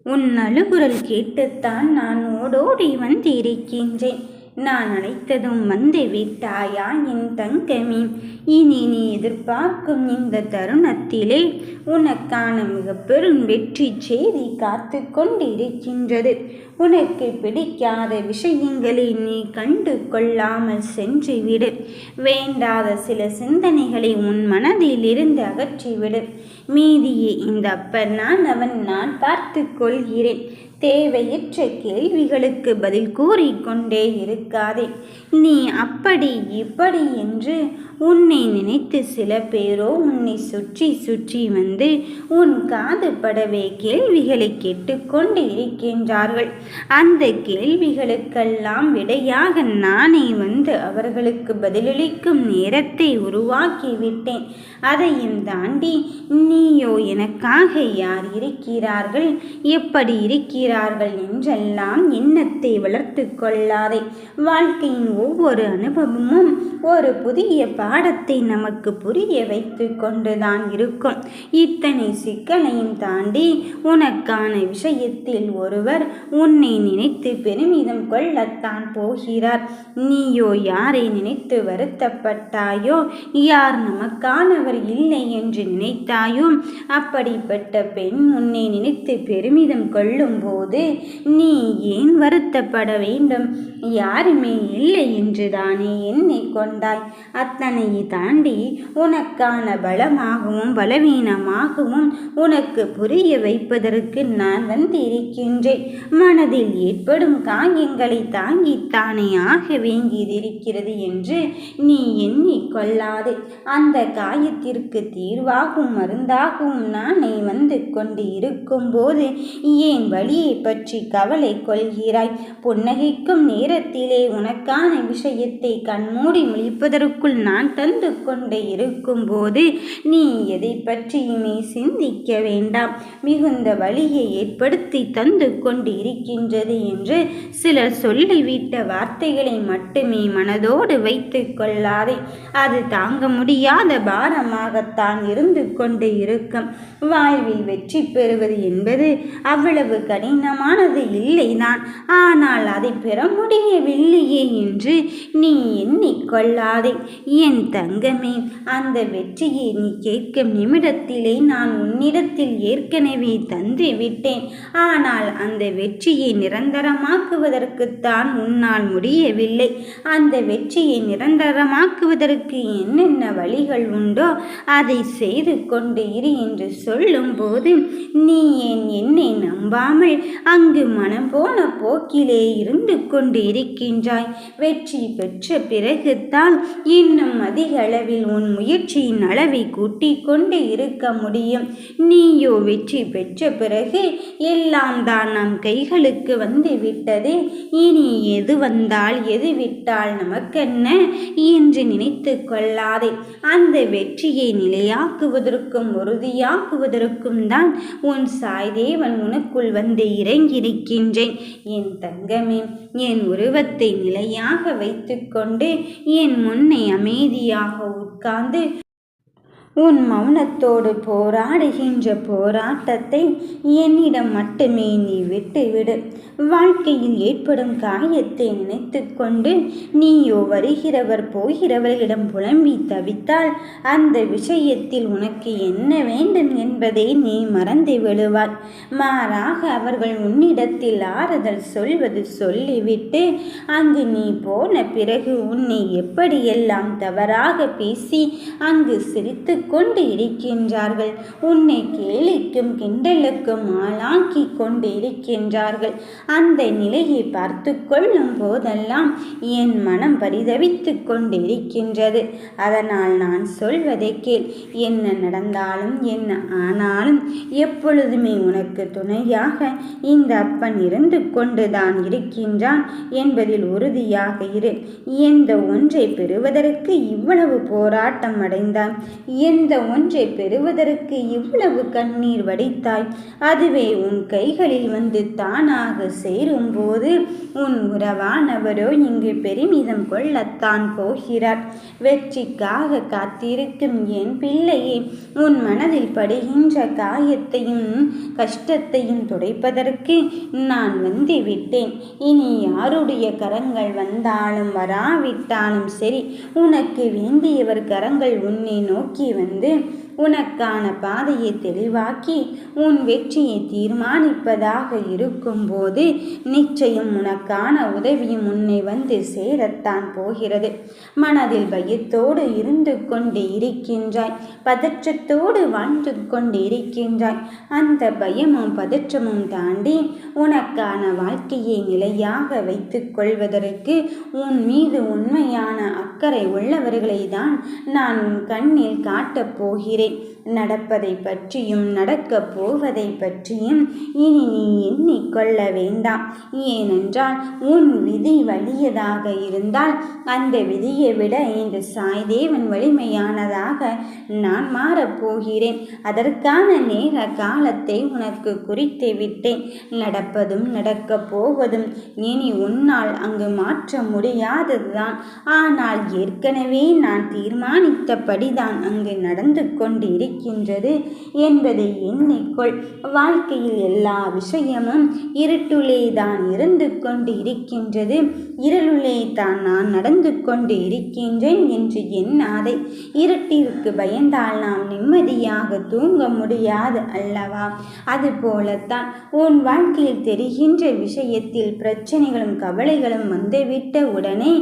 உன் அழுகுரல் கேட்டுத்தான் நான் ஓடோடி வந்திருக்கின்றேன். நான் அழைத்ததும் வந்து விட்டாயா என் தங்கமே? இனி நீ எதிர்பார்க்கும் இந்த தருணத்திலே உனக்கான மிக பெரும் வெற்றி செய்தி காத்து கொண்டிருக்கின்றது. உனக்கு பிடிக்காத விஷயங்களை நீ கண்டு கொள்ளாமல் சென்றுவிடு. வேண்டாத சில சிந்தனைகளை உன் மனதில் இருந்து அகற்றிவிடு. மீதியை இந்த அப்பன் நான் பார்த்து கொள்கிறேன். தேவையற்ற கேள்விகளுக்கு பதில் கூறிக்கொண்டே இருக்காதே. நீ அப்படி இப்படி என்று உன்னை நினைத்து சில பேரோ உன்னை சுற்றி சுற்றி வந்து உன் காது படவே கேள்விகளை கேட்டுக்கொண்டு இருக்கின்றார்கள். அந்த கேள்விகளுக்கெல்லாம் விடையாக நானே வந்து அவர்களுக்கு பதிலளிக்கும் நேரத்தை உருவாக்கிவிட்டேன். அதையும் தாண்டி நீயோ எனக்காக யார் இருக்கிறார்கள், எப்படி இருக்கிறார்கள் என்றெல்லாம் எண்ணத்தை வளர்த்து கொள்ளாதே. வாழ்க்கையின் ஒவ்வொரு அனுபவமும் ஒரு புதிய பாடத்தை நமக்கு புரிய வைத்து கொண்டுதான் இருக்கும். இத்தனை சிக்கலையும் தாண்டி உனக்கான விஷயத்தில் ஒருவர் உன்னை நினைத்து பெருமிதம் கொள்ளத்தான் போகிறார். நீயோ யாரை நினைத்து வருத்தப்பட்டாயோ, யார் நமக்கானவர் இல்லை என்று நினைத்தாயோ, அப்படிப்பட்ட பெண் உன்னை நினைத்து பெருமிதம் கொள்ளும் போது நீ ஏன் வருத்தப்பட வேண்டும்? யாருமே இல்லை என்று தானே எண்ணிக்கொண்டாய். அத்தனை தாண்டி உனக்கான பலமாகவும் பலவீனமாகவும் உனக்கு புரிய வைப்பதற்கு நான் வந்திருக்கின்றேன். மனதில் ஏற்படும் காயங்களை தாங்கித்தானே ஆக வேண்டியதிருக்கிறது என்று நீ எண்ணிக்கொள்ளாதே. அந்த காயத்திற்கு தீர்வாகவும் மருந்தாகவும் நானே வந்து கொண்டு இருக்கும்போது ஏன் வலியை பற்றி கவலை கொள்கிறாய்? புன்னகைக்கும் நேரத்திலே உனக்கான விஷயத்தை கண்மூடி முழிப்பதற்குள் நான் தந்து கொண்டு இருக்கும்போது நீ எதை பற்றியுமே சிந்திக்க வேண்டாம். மிகுந்த வலியை ஏற்படுத்தி தந்து கொண்டு இருக்கின்றது என்று சிலர் சொல்லிவிட்ட வார்த்தைகளை மட்டுமே மனதோடு வைத்து கொள்ளாதே. அது தாங்க முடியாத பாரமாகத்தான் இருந்து கொண்டு இருக்கும். வாழ்வில் வெற்றி பெறுவது என்பது அவ்வளவு கடினமானது இல்லைதான். ஆனால் அதை பெற முடியவில்லையே என்று நீ எண்ணிக்கொள்ளாதே. என் தங்கமே, அந்த வெற்றியை நீ கேட்கும் நிமிடத்திலே நான் உன்னிடத்தில் ஏற்கனவே தந்து விட்டேன். ஆனால் அந்த வெற்றியை நிரந்தரமாக்குவதற்குத்தான் உன்னால் முடியவில்லை. அந்த வெற்றியை நிரந்தரமாக்குவதற்கு என்னென்ன வழிகள் உண்டோ அதை செய்து கொண்டு இரு என்று சொல்லும்போது நீ ஏன் என்னை நம்பாமல் அங்கு மனம் போன போக்கிலே இருந்து கொண்டு இருக்கின்றாய்? வெற்றி பெற்ற பிறகுத்தான் இன்னும் அதிக அளவில் உன் முயற்சியின் அளவை கூட்டிக் கொண்டு இருக்க முடியும். நீயோ வெற்றி பெற்ற பிறகு எல்லாம் தான் நம் கைகளுக்கு வந்து விட்டது. இனி எது வந்தால் எது விட்டால் நமக்கென்ன என்று நினைத்து கொள்ளாதே. அந்த வெற்றியை நிலையாக்குவதற்கும் உறுதியாக்குவதற்கும் தான் உன் சாய்தேவன் உனக்குள் வந்து இறங்கியிருக்கின்றேன். என் தங்கமே, என் உருவத்தை நிலையாக வைத்துக்கொண்டு என் முன்னை அமைதியாக உட்கார்ந்து உன் மௌனத்தோடு போராடுகின்ற போராட்டத்தை என்னிடம் மட்டுமே நீ விட்டுவிடு. வாழ்க்கையில் ஏற்படும் காயத்தை நினைத்து கொண்டு நீயோ வருகிறவர் போகிறவர்களிடம் புலம்பி தவித்தால் அந்த விஷயத்தில் உனக்கு என்ன வேண்டும் என்பதை நீ மறந்து விடுவாய். மாறாக அவர்கள் உன்னிடத்தில் ஆறுதல் சொல்வது சொல்லிவிட்டு அங்கு நீ போன பிறகு உன்னை எப்படியெல்லாம் தவறாக பேசி அங்கு சிரித்து கொண்டு இருக்கின்றார்கள். உன்னை கேலிக்கும் கிண்டலுக்கும் ஆளாக்கி கொண்டு இருக்கின்றார்கள். அந்த நிலையை பார்த்து கொள்ளும் போதெல்லாம் என் மனம் பரிதவித்து கொண்டு இருக்கின்றது. அதனால் நான் சொல்வதை கேள். என்ன நடந்தாலும் என்ன ஆனாலும் எப்பொழுதுமே உனக்கு துணையாக இந்த அப்பன் இருந்து கொண்டுதான் இருக்கின்றான் என்பதில் உறுதியாக இரு. எந்த ஒன்றை பெறுவதற்கு இவ்வளவு போராட்டம் அடைந்தான்? எந்த ஒன்றை பெறுவதற்கு இவ்வளவு கண்ணீர் வடித்தாய்? அதுவே உன் கைகளில் வந்து தானாக சேரும்போது உன் உறவானவரோ இங்கு பெருமிதம் கொள்ளத்தான் போகிறார். வெற்றிக்காக காத்திருக்கும் என் பிள்ளையே, உன் மனதில் படுகின்ற காயத்தையும் கஷ்டத்தையும் துடைப்பதற்கு நான் வந்து விட்டேன். இனி யாருடைய கரங்கள் வந்தாலும் வராவிட்டாலும் சரி, உனக்கு வேண்டியவர் கரங்கள் உன்னை நோக்கி வந்து உனக்கான பாதையை தெளிவாக்கி உன் வெற்றியை தீர்மானிப்பதாக இருக்கும்போது நிச்சயம் உனக்கான உதவியும் உன்னை வந்து சேரத்தான் போகிறது. மனதில் பயத்தோடு இருந்து கொண்டு இருக்கின்றாய், பதற்றத்தோடு வாழ்ந்து கொண்டு இருக்கின்றாய். அந்த பயமும் பதற்றமும் தாண்டி உனக்கான வாழ்க்கையை நிலையாக வைத்து கொள்வதற்கு உன் மீது உண்மையான அக்கறை உள்ளவர்களை தான் நான் உன் கண்ணில் காட்டப் போகிறேன். நடப்பதை பற்றியும் நடக்கப் போவதை பற்றியும் இனி நீ எண்ணிக்கொள்ள வேண்டாம். ஏனென்றால் உன் விதி வலியதாக இருந்தால் அந்த விதியை விட இந்த சாய்தேவன் வலிமையானதாக நான் மாறப்போகிறேன். அதற்கான நேர காலத்தை உனக்கு குறித்து விட்டேன். நடப்பதும் நடக்கப் போவதும் இனி உன்னால் அங்கு மாற்ற முடியாததுதான். ஆனால் ஏற்கனவே நான் தீர்மானித்தபடிதான் அங்கு நடந்து கொண்டிருக்கின்றது என்பதை எண்ணிக்கொள். வாழ்க்கையில் எல்லா விஷயமும் இருட்டுள்ளே தான் இருந்து கொண்டு இருக்கின்றது, இருளுள்ளே தான் நான் நடந்து கொண்டு இருக்கின்றேன் என்று எண்ணாதே. இருட்டிற்கு பயந்தால் நாம் நிம்மதியாக தூங்க முடியாது அல்லவா? அதுபோலத்தான் உன் வாழ்க்கையில் தெரிகின்ற விஷயத்தில் பிரச்சனைகளும் கவலைகளும் வந்துவிட்ட உடனே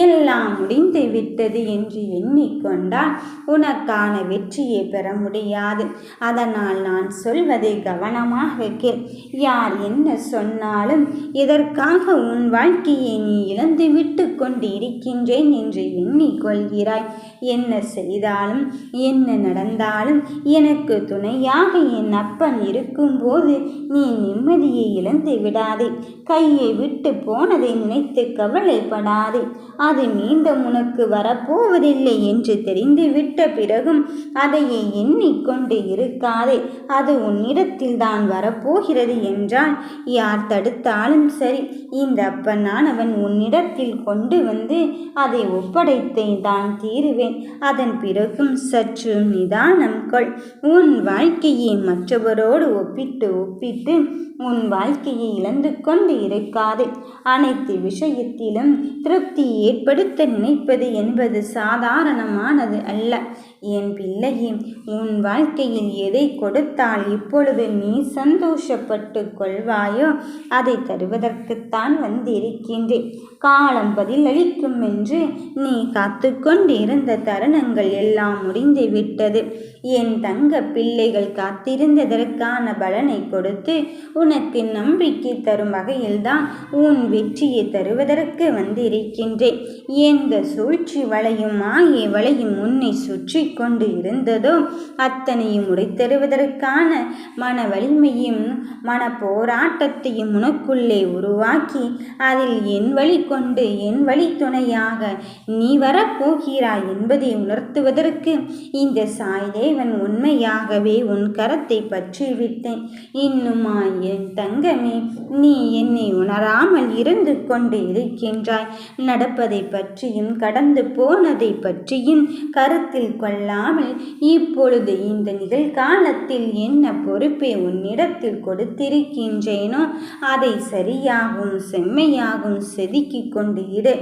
எல்லாம் முடிந்து விட்டது என்று எண்ணிக்கொண்டால் உனக்கான வெற்றியை பெற முடியாது. அதனால் நான் சொல்வதை கவனமாக கேள். யார் என்ன சொன்னாலும் இதற்காக உன் வாழ்க்கையை நீ இழந்து விட்டு கொண்டு இருக்கின்றேன் என்று எண்ணிக்கொள்கிறாய். என்ன செய்தாலும் என்ன நடந்தாலும் எனக்கு துணையாக என் அப்பன் இருக்கும்போது நீ நிம்மதியை இழந்து விடாதே. கையை விட்டு போனதை நினைத்து கவலைப்படாதே. அது மீண்டும் உனக்கு வரப்போவதில்லை என்று தெரிந்துவிட்ட பிறகும் அதையே எண்ணிக்கொண்டு இருக்காதே. அது உன்னிடத்தில் தான் வரப்போகிறது என்றால் யார் தடுத்தாலும் சரி, இந்த அப்பனானவன் உன்னிடத்தில் கொண்டு வந்து அதை ஒப்படைத்தே தான் தீருவேன். அதன் பிறகும் சற்று நிதானம் கொள். உன் வாழ்க்கையை மற்றவரோடு ஒப்பிட்டு உன் வாழ்க்கையை இழந்து கொண்டு இருக்காதே. அனைத்து விஷயத்திலும் திருப்தி ஏற்படுத்த நினைப்பது என்பது சாதாரணமானது அல்ல. என் பிள்ளையே, உன் வாழ்க்கையில் எதை கொடுத்தால் இப்பொழுது நீ சந்தோஷப்பட்டு கொள்வாயோ அதை தருவதற்குத்தான் வந்திருக்கின்றேன். காலம் பதிலளிக்கும் என்று நீ காத்து கொண்டிருந்த தருணங்கள் எல்லாம் முடிந்து விட்டது. என் தங்க பிள்ளைகள் காத்திருந்ததற்கான பலனை கொடுத்து உனக்கு நம்பிக்கை தரும் வகையில்தான் உன் வெற்றியை தருவதற்கு வந்திருக்கின்றேன். எந்த சூழ்ச்சி வளையும் மாயை வளையும் உன்னை சுற்றி கொண்டு இருந்ததோ அத்தனையும் உடைத்தருவதற்கான மன வலிமையும் மன போராட்டத்தையும் உனக்குள்ளே உருவாக்கி அதில் என் வழி கொண்டு என் வழி துணையாக நீ வரப்போகிறாய் என்பதை உணர்த்துவதற்கு இந்த சாய்தேவன் உண்மையாகவே உன் கரத்தை பற்றி விட்டேன். இன்னுமா என் தங்கமே, நீ என்னை உணராமல் இருந்து கொண்டு இருக்கின்றாய். நடப்பதை பற்றியும் கடந்து போனதை பற்றியும் கருத்தில் கொள்ளாமல் இப்பொழுது இந்த நிகழ்காலத்தில் என்ன பொறுப்பை உன்னிடத்தில் கொடுத்திருக்கின்றேனோ அதை சரியாகவும் செம்மையாகவும் செதுக்கி கொண்டு இரு.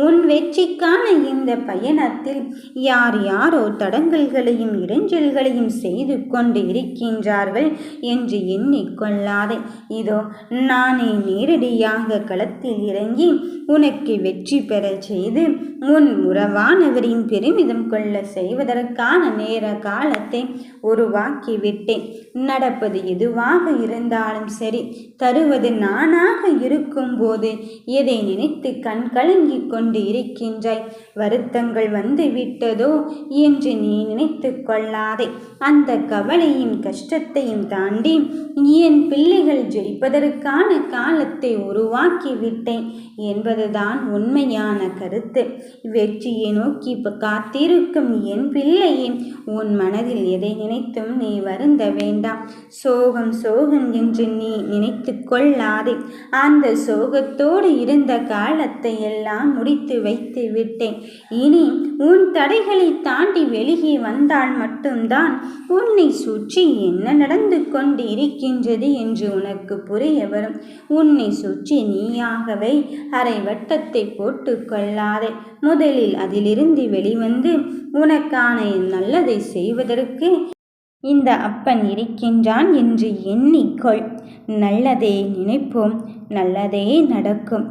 உன் வெற்றிக்கான இந்த பயணத்தில் யார் யாரோ தடங்கல்களையும் இடைஞ்சல்களையும் செய்து கொண்டு இருக்கின்றார்கள் என்று எண்ணிக்கொள்ளாதே. இதோ நானே நேரடியாக களத்தில் இறங்கி உனக்கு வெற்றி பெற செய்து உன் உறவானவரின் பெருமிதம் கொள்ள செய்வதற்கான நேர காலத்தை உருவாக்கிவிட்டேன். நடப்பது எதுவாக இருந்தாலும் சரி, தருவது நானாக இருக்கும்போது எதை நினைத்து கண் கலங்கி கொண்டு இருக்கின்றாய்? வருத்தங்கள் வந்து விட்டதோ என்று நீ நினைத்து கொள்ளாதே. அந்த கவலையும் கஷ்டத்தையும் தாண்டி என் பிள்ளைகள் ஜெயிப்பதற்கான காலத்தை உருவாக்கிவிட்டேன் என்பதுதான் உண்மையான கருத்து. வெற்றியை நோக்கி காத்திருக்கும் என் பிள்ளையே, உன் மனதில் எதை நினைத்தும் நீ வருந்த வேண்டாம். சோகம் சோகம் என்று நீ நினைத்து கொள்ளாதே. அந்த சோகத்தோடு இருந்த காலத்தை எல்லாம் முடித்து வைத்து விட்டேன். இனி உன் தடைகளை தாண்டி வெளியே வந்தால் மட்டும்தான் உன்னை சுற்றி என்ன நடந்து கொண்டு இருக்கின்றது என்று உனக்கு புரிய வரும். உன்னை சுற்றி நீயாகவே அரை வட்டத்தை போட்டு கொள்ளாதே. முதலில் அதிலிருந்து வெளிவந்து உனக்கான நல்லதை செய்வதற்கு இந்த அப்பன் இருக்கின்றான் என்று எண்ணிக்கொள். நல்லதே நினைப்போம், நல்லதே நடக்கும்.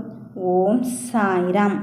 ஓம் சாய்ராம்.